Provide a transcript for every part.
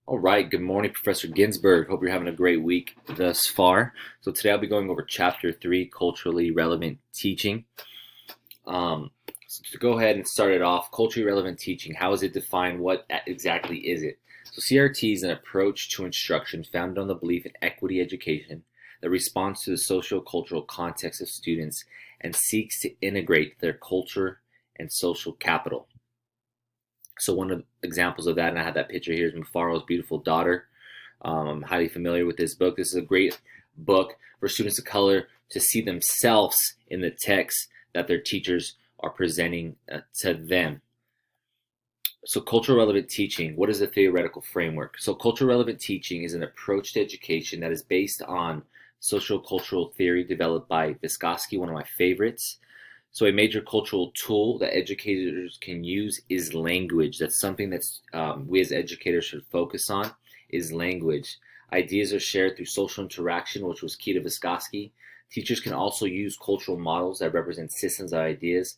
All right, good morning, Professor Ginsberg. Hope you're having a great week thus far. So today I'll be going over Chapter 3, Culturally Relevant Teaching. So to go ahead and start it off, culturally relevant teaching, how is it defined? What exactly is it? So CRT is an approach to instruction founded on the belief in equity education that responds to the social-cultural context of students and seeks to integrate their culture and social capital. So one of the examples of that, and I have that picture here, is Mufaro's beautiful daughter. I'm highly familiar with this book. This is a great book for students of color to see themselves in the text that their teachers are presenting to them. So cultural relevant teaching, what is the theoretical framework? So cultural relevant teaching is an approach to education that is based on social cultural theory developed by Vygotsky, one of my favorites. So a major cultural tool that educators can use is language. That's something that we as educators should focus on, is language. Ideas are shared through social interaction, which was key to Vygotsky. Teachers can also use cultural models that represent systems of ideas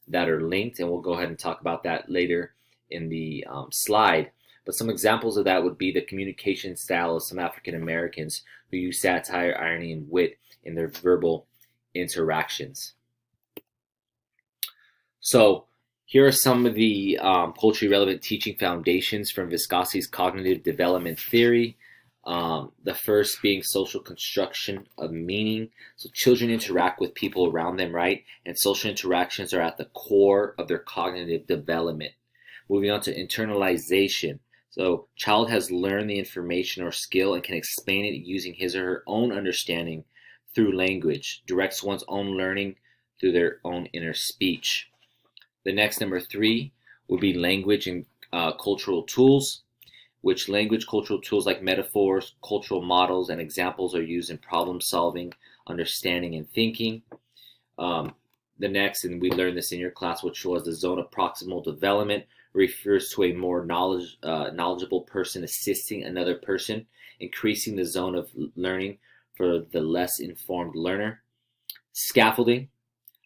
that are linked, and we'll go ahead and talk about that later in the slide. But some examples of that would be the communication style of some African Americans who use satire, irony, and wit in their verbal interactions. So here are some of the culturally relevant teaching foundations from Vygotsky's cognitive development theory. The first being social construction of meaning. So children interact with people around them, right? And social interactions are at the core of their cognitive development. Moving on to internalization. So child has learned the information or skill and can explain it using his or her own understanding through language, directs one's own learning through their own inner speech. The next, number three, would be language and cultural tools, which language cultural tools like metaphors, cultural models, and examples are used in problem solving, understanding, and thinking. The next, and we learned this in your class, which was the zone of proximal development, refers to a more knowledgeable person assisting another person, increasing the zone of learning for the less informed learner. Scaffolding,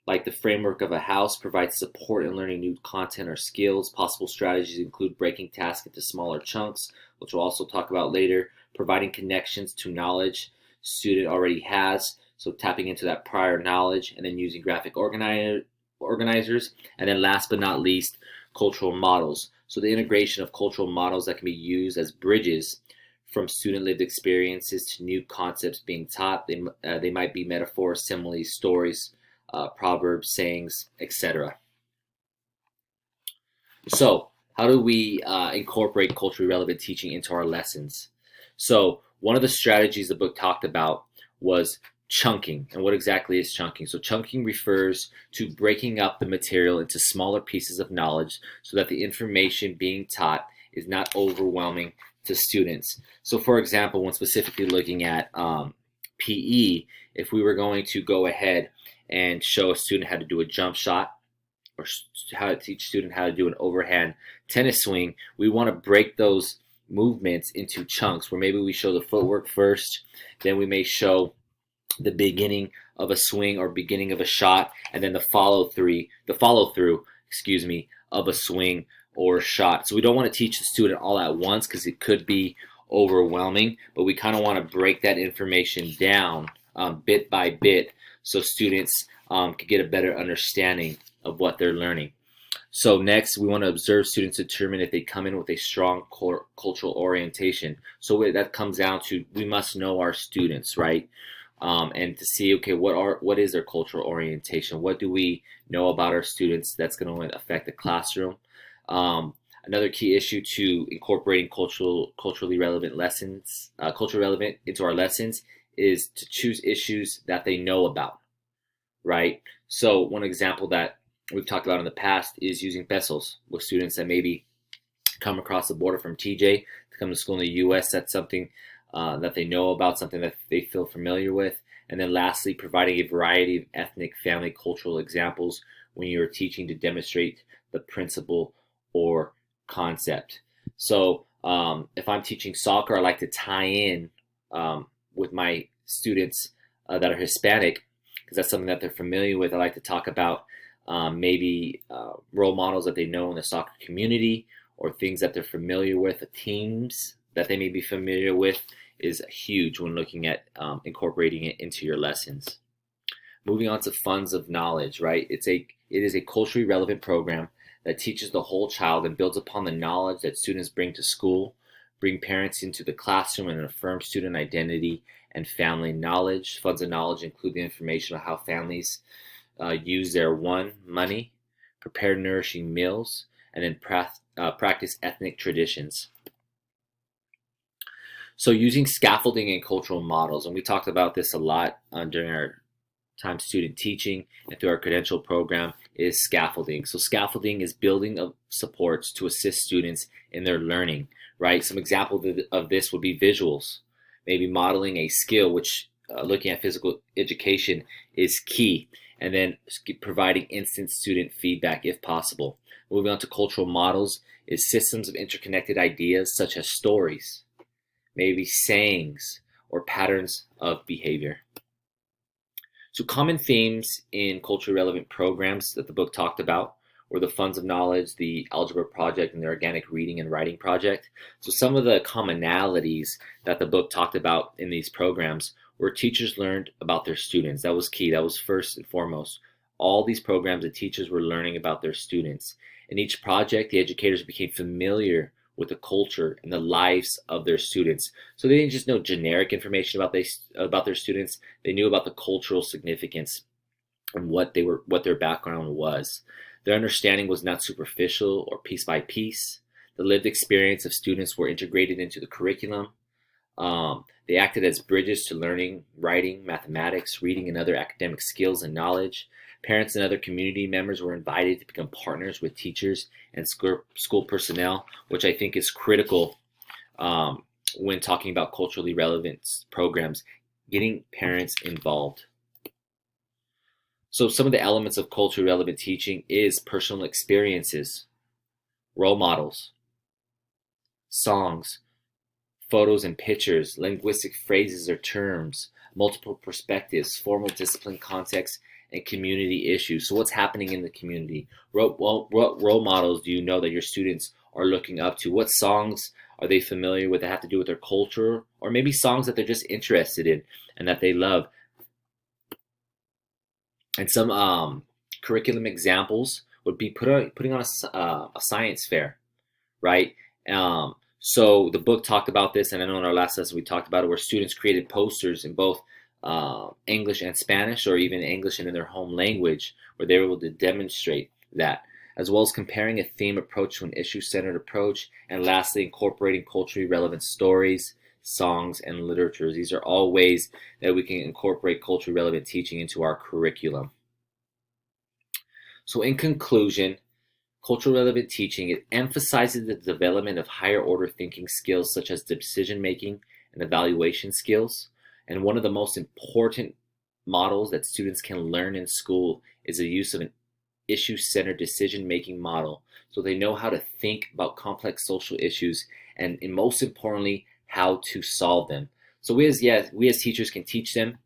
like the framework of a house, provides support in learning new content or skills. Possible strategies include breaking tasks into smaller chunks, which we'll also talk about later, providing connections to knowledge student already has, so tapping into that prior knowledge, and then using graphic organizers. And then last but not least, cultural models. So the integration of cultural models that can be used as bridges from student lived experiences to new concepts being taught. They might be metaphors, similes, stories, proverbs, sayings, etc. So, how do we incorporate culturally relevant teaching into our lessons? So, one of the strategies the book talked about was chunking. And what exactly is chunking? So, chunking refers to breaking up the material into smaller pieces of knowledge so that the information being taught is not overwhelming to students. So, for example, when specifically looking at PE, if we were going to go ahead and show a student how to do a jump shot, or how to teach a student how to do an overhand tennis swing, we want to break those movements into chunks where maybe we show the footwork first, then we may show the beginning of a swing or beginning of a shot, and then the follow through, of a swing or shot. So we don't want to teach the student all at once because it could be overwhelming, but we kind of want to break that information down bit by bit so students can get a better understanding of what they're learning. So next, we want to observe students to determine if they come in with a strong cultural orientation. So that comes down to, we must know our students, right? And to see, okay, what is their cultural orientation? What do we know about our students that's going to affect the classroom? Another key issue to incorporating culturally relevant lessons, culturally relevant into our lessons, is to choose issues that they know about, right? So one example that we've talked about in the past is using pesos with students that maybe come across the border from TJ to come to school in the U.S. That's something that they know about, something that they feel familiar with. And then lastly, providing a variety of ethnic, family, cultural examples when you're teaching to demonstrate the principle or concept. So if I'm teaching soccer, I like to tie in with my students that are Hispanic, because that's something that they're familiar with. I like to talk about maybe role models that they know in the soccer community, or things that they're familiar with, teams that they may be familiar with, is huge when looking at incorporating it into your lessons. Moving on to funds of knowledge, right? It is a culturally relevant program that teaches the whole child and builds upon the knowledge that students bring to school, bring parents into the classroom, and affirm student identity and family knowledge. Funds of knowledge include the information on how families use their money, prepare nourishing meals, and then practice ethnic traditions. So using scaffolding and cultural models, and we talked about this a lot during our time student teaching and through our credential program, is scaffolding. So scaffolding is building of supports to assist students in their learning, right? Some examples of this would be visuals, maybe modeling a skill, which looking at physical education is key, and then providing instant student feedback if possible. Moving on to cultural models is systems of interconnected ideas such as stories, maybe sayings, or patterns of behavior. So common themes in culturally relevant programs that the book talked about were the funds of knowledge, the algebra project, and the organic reading and writing project. So some of the commonalities that the book talked about in these programs were teachers learned about their students. That was key. That was first and foremost. All these programs, the teachers were learning about their students. In each project, the educators became familiar with the culture and the lives of their students. So they didn't just know generic information about their students. They knew about the cultural significance and what their background was. Their understanding was not superficial or piece by piece. The lived experience of students were integrated into the curriculum. They acted as bridges to learning, writing, mathematics, reading, and other academic skills and knowledge. Parents and other community members were invited to become partners with teachers and school personnel, which I think is critical when talking about culturally relevant programs, getting parents involved. So some of the elements of culturally relevant teaching is personal experiences, role models, songs, photos and pictures, linguistic phrases or terms, multiple perspectives, formal discipline context, and community issues. So what's happening in the community? What role models do you know that your students are looking up to? What songs are they familiar with that have to do with their culture? Or maybe songs that they're just interested in and that they love. And some curriculum examples would be putting on a science fair, right? So the book talked about this, and I know in our last lesson we talked about it, where students created posters in both English and Spanish, or even English and in their home language, where they were able to demonstrate that, as well as comparing a theme approach to an issue-centered approach, and lastly, incorporating culturally relevant stories, songs, and literature. These are all ways that we can incorporate culturally relevant teaching into our curriculum. So in conclusion, culturally relevant teaching, it emphasizes the development of higher order thinking skills such as decision making and evaluation skills. And one of the most important models that students can learn in school is the use of an issue-centered decision-making model. So they know how to think about complex social issues and most importantly, how to solve them. So we as teachers can teach them,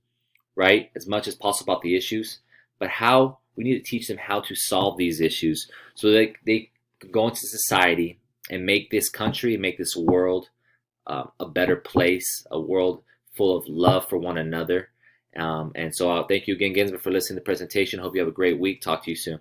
right, as much as possible about the issues, but we need to teach them how to solve these issues so that they can go into society and make this country, make this world a better place, a world full of love for one another. And so thank you again, Ginsberg, for listening to the presentation. Hope you have a great week. Talk to you soon.